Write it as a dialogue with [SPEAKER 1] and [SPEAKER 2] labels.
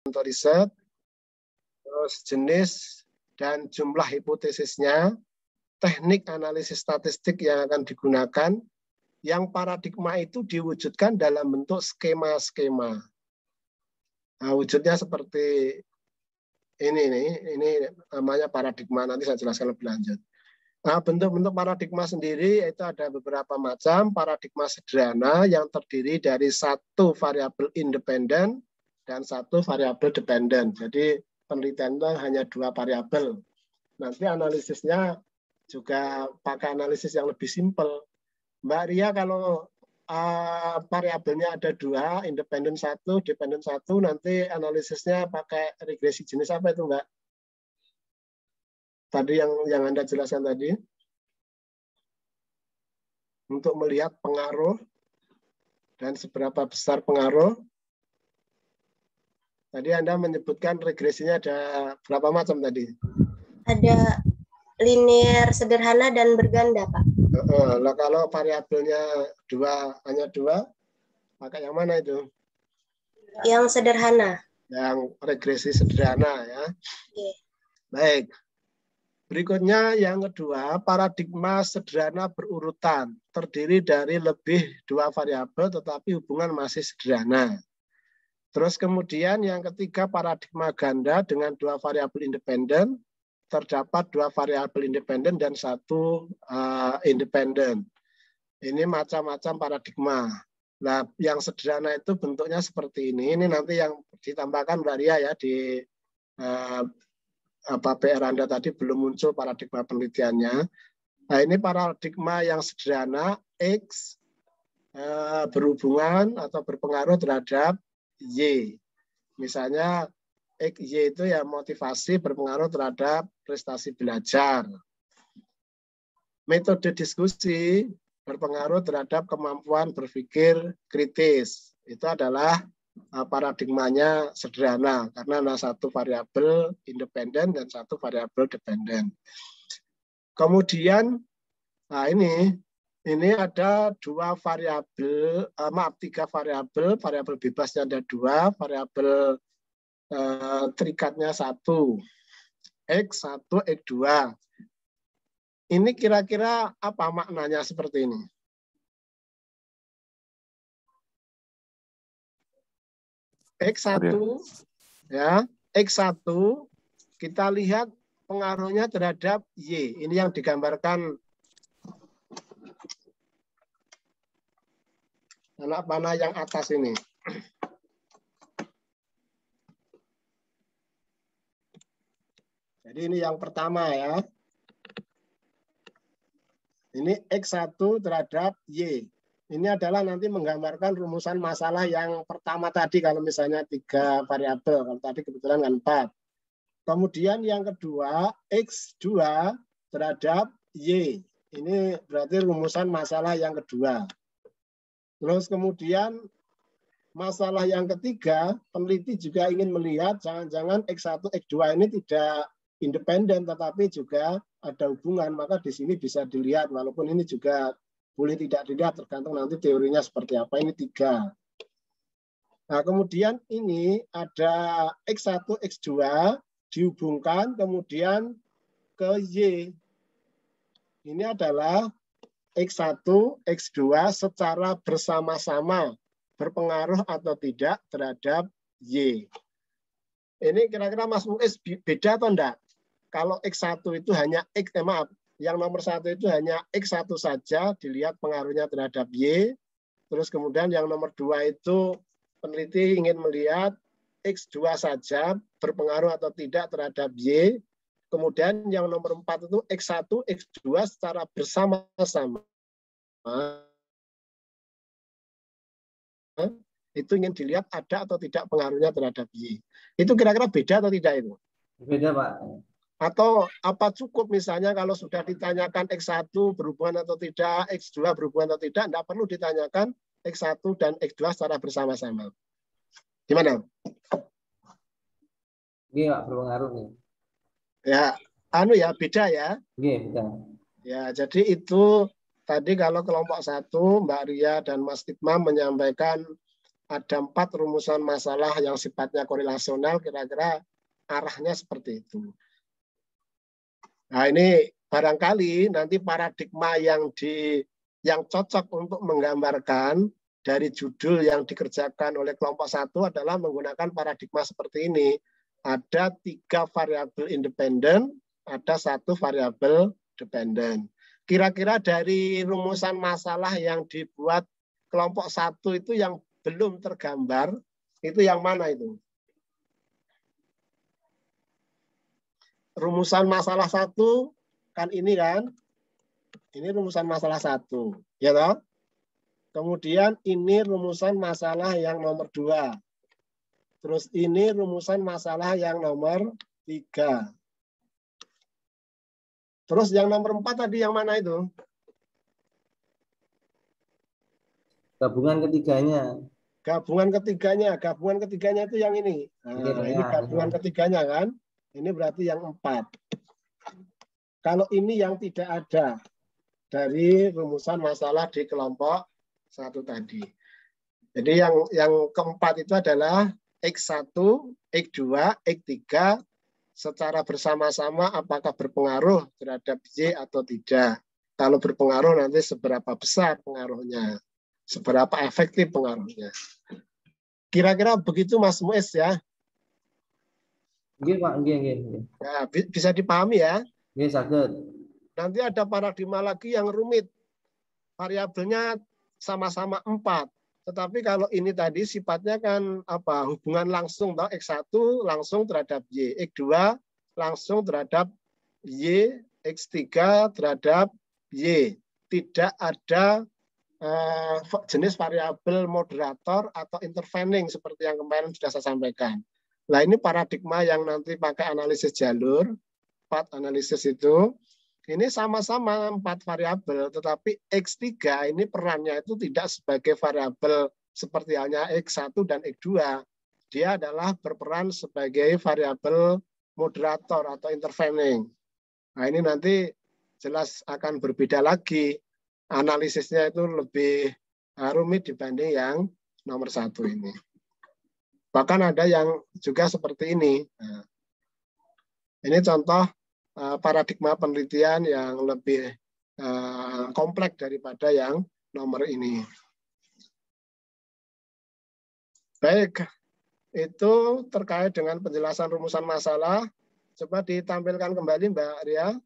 [SPEAKER 1] untuk riset, terus jenis dan jumlah hipotesisnya, teknik analisis statistik yang akan digunakan, yang paradigma itu diwujudkan dalam bentuk skema-skema. Nah, wujudnya seperti ini namanya paradigma, nanti saya jelaskan lebih lanjut. Nah, bentuk-bentuk paradigma sendiri itu ada beberapa macam. Paradigma sederhana yang terdiri dari satu variabel independen dan satu variabel dependen. Jadi penelitian itu hanya dua variabel. Nanti analisisnya juga pakai analisis yang lebih simpel. Mbak Ria, kalau variabelnya ada dua, independen satu, dependen satu, nanti analisisnya pakai regresi jenis apa itu, Mbak? Tadi yang Anda jelaskan tadi, untuk melihat pengaruh dan seberapa besar pengaruh. Tadi Anda menyebutkan regresinya ada berapa macam tadi?
[SPEAKER 2] Ada linear, sederhana, dan berganda, Pak.
[SPEAKER 1] Nah, kalau variabelnya hanya dua, pakai yang mana itu?
[SPEAKER 2] Yang sederhana.
[SPEAKER 1] Yang regresi sederhana ya.
[SPEAKER 2] Oke.
[SPEAKER 1] Baik. Berikutnya yang kedua, paradigma sederhana berurutan. Terdiri dari lebih dua variabel tetapi hubungan masih sederhana. Terus kemudian yang ketiga, paradigma ganda dengan dua variabel independen. Terdapat dua variabel independen dan satu independen. Ini macam-macam paradigma. Nah, yang sederhana itu bentuknya seperti ini. Ini nanti yang ditambahkan Mbak Ria ya di PR Anda tadi belum muncul paradigma penelitiannya. Nah, ini paradigma yang sederhana, X berhubungan atau berpengaruh terhadap Y. Misalnya X, Y itu ya motivasi berpengaruh terhadap prestasi belajar. Metode diskusi berpengaruh terhadap kemampuan berpikir kritis. Itu adalah paradigmanya sederhana karena ada satu variabel independen dan satu variabel dependen. Kemudian, nah ini ada dua variabel, tiga variabel. Variabel bebasnya ada dua, variabel terikatnya satu, X1, X2. Ini kira-kira apa maknanya seperti ini? X1 ya, X1 kita lihat pengaruhnya terhadap Y. Ini yang digambarkan anak panah yang atas ini. Jadi ini yang pertama ya. Ini X1 terhadap Y. Ini adalah nanti menggambarkan rumusan masalah yang pertama tadi kalau misalnya 3 variabel. Kalau tadi kebetulan kan 4. Kemudian yang kedua X2 terhadap Y. Ini berarti rumusan masalah yang kedua. Terus kemudian masalah yang ketiga, peneliti juga ingin melihat jangan-jangan X1, X2 ini tidak independen tetapi juga ada hubungan, maka di sini bisa dilihat walaupun ini juga boleh tidak dilihat tergantung nanti teorinya seperti apa. Ini 3. Nah, kemudian ini ada X1, X2 dihubungkan kemudian ke Y. Ini adalah X1, X2 secara bersama-sama berpengaruh atau tidak terhadap Y. Ini kira-kira Mas Muiz beda atau enggak? Kalau X1 itu hanya yang nomor 1 itu hanya X1 saja dilihat pengaruhnya terhadap Y. Terus kemudian yang nomor 2 itu peneliti ingin melihat X2 saja berpengaruh atau tidak terhadap Y. Kemudian yang nomor 4 itu X1, X2 secara bersama-sama itu ingin dilihat ada atau tidak pengaruhnya terhadap Y. Itu kira-kira beda atau tidak itu?
[SPEAKER 3] Beda, Pak.
[SPEAKER 1] Atau apa cukup misalnya kalau sudah ditanyakan X1 berhubungan atau tidak, X2 berhubungan atau tidak perlu ditanyakan X1 dan X2 secara bersama-sama. Gimana?
[SPEAKER 3] Iya, Pak, berpengaruh nih.
[SPEAKER 1] Ya, beda ya.
[SPEAKER 3] Iya, beda.
[SPEAKER 1] Ya, jadi itu tadi kalau kelompok 1 Mbak Ria dan Mas Tikmam menyampaikan ada 4 rumusan masalah yang sifatnya korelasional, kira-kira arahnya seperti itu. Nah, ini barangkali nanti paradigma yang cocok untuk menggambarkan dari judul yang dikerjakan oleh kelompok 1 adalah menggunakan paradigma seperti ini. Ada 3 variabel independen, ada 1 variabel dependen. Kira-kira dari rumusan masalah yang dibuat kelompok 1 itu yang belum tergambar, itu yang mana itu? Rumusan masalah 1 kan ini kan? Ini rumusan masalah 1, ya toh? Kemudian ini rumusan masalah yang nomor 2. Terus ini rumusan masalah yang nomor 3. Terus yang nomor 4 tadi yang mana itu?
[SPEAKER 3] Gabungan ketiganya.
[SPEAKER 1] Gabungan ketiganya itu yang ini. Nah, ini gabungan ketiganya kan? Ini berarti yang 4. Kalau ini yang tidak ada dari rumusan masalah di kelompok 1 tadi. Jadi yang keempat itu adalah X1, X2, X3 secara bersama-sama apakah berpengaruh terhadap Y atau tidak. Kalau berpengaruh nanti seberapa besar pengaruhnya, seberapa efektif pengaruhnya. Kira-kira begitu Mas Muiz ya.
[SPEAKER 3] Nggih, Pak, nggih.
[SPEAKER 1] Ya, bisa dipahami ya.
[SPEAKER 3] Nggih, saged.
[SPEAKER 1] Nanti ada paradigma lagi yang rumit. Variabelnya sama-sama 4. Tetapi kalau ini tadi sifatnya kan apa? Hubungan langsung, toh X1 langsung terhadap Y, X2 langsung terhadap Y, X3 terhadap Y. Tidak ada jenis variabel moderator atau intervening seperti yang kemarin sudah saya sampaikan. Nah, ini paradigma yang nanti pakai analisis jalur, path analisis itu. Ini sama-sama 4 variabel, tetapi X3 ini perannya itu tidak sebagai variabel seperti halnya X1 dan X2. Dia adalah berperan sebagai variabel moderator atau intervening. Nah, ini nanti jelas akan berbeda lagi. Analisisnya itu lebih rumit dibanding yang nomor 1 ini. Bahkan ada yang juga seperti ini. Nah, ini contoh paradigma penelitian yang lebih kompleks daripada yang nomor ini. Baik, itu terkait dengan penjelasan rumusan masalah. Coba ditampilkan kembali Mbak Ria.